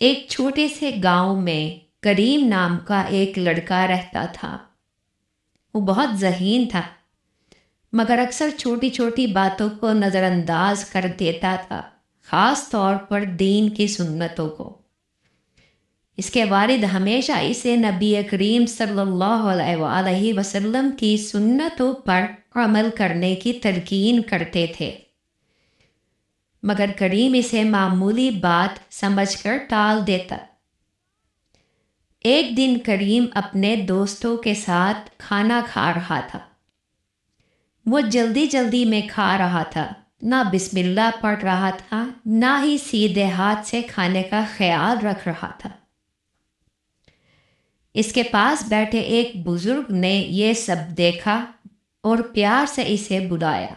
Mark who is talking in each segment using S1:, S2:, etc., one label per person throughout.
S1: ایک چھوٹے سے گاؤں میں کریم نام کا ایک لڑکا رہتا تھا۔ وہ بہت ذہین تھا، مگر اکثر چھوٹی چھوٹی باتوں کو نظر انداز کر دیتا تھا، خاص طور پر دین کی سنتوں کو۔ اس کے والد ہمیشہ اسے نبی کریم صلی اللہ علیہ وآلہ وسلم کی سنتوں پر عمل کرنے کی تلقین کرتے تھے، مگر کریم اسے معمولی بات سمجھ کر ٹال دیتا۔ ایک دن کریم اپنے دوستوں کے ساتھ کھانا کھا رہا تھا۔ وہ جلدی جلدی میں کھا رہا تھا، نہ بسم اللہ پڑھ رہا تھا، نہ ہی سیدھے ہاتھ سے کھانے کا خیال رکھ رہا تھا۔ اس کے پاس بیٹھے ایک بزرگ نے یہ سب دیکھا اور پیار سے اسے بلایا۔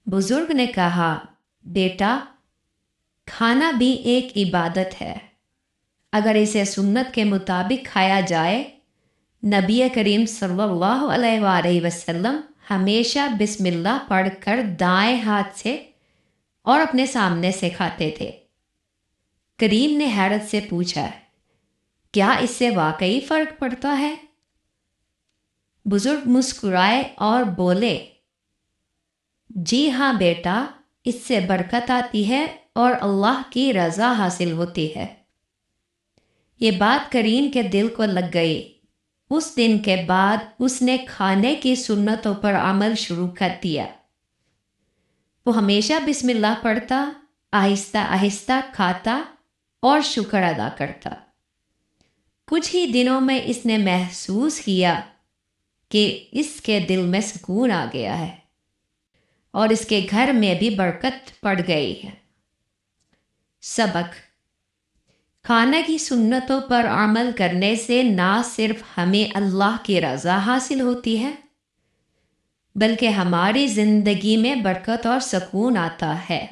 S1: بزرگ نے کہا، بیٹا، کھانا بھی ایک عبادت ہے۔ اگر اسے سنت کے مطابق کھایا جائے، نبی کریم صلی اللہ علیہ وآلہ وسلم ہمیشہ بسم اللہ پڑھ کر دائیں ہاتھ سے اور اپنے سامنے سے کھاتے تھے۔ کریم نے حیرت سے پوچھا، کیا اس سے واقعی فرق پڑتا ہے؟ بزرگ مسکرائے اور بولے، جی ہاں بیٹا، اس سے برکت آتی ہے اور اللہ کی رضا حاصل ہوتی ہے۔ یہ بات کریم کے دل کو لگ گئی۔ اس دن کے بعد اس نے کھانے کی سنتوں پر عمل شروع کر دیا۔ وہ ہمیشہ بسم اللہ پڑھتا، آہستہ آہستہ کھاتا اور شکر ادا کرتا۔ کچھ ہی دنوں میں اس نے محسوس کیا کہ اس کے دل میں سکون آ گیا ہے اور اس کے گھر میں بھی برکت پڑ گئی ہے۔ سبق: کھانے کی سنتوں پر عمل کرنے سے نہ صرف ہمیں اللہ کی رضا حاصل ہوتی ہے، بلکہ ہماری زندگی میں برکت اور سکون آتا ہے۔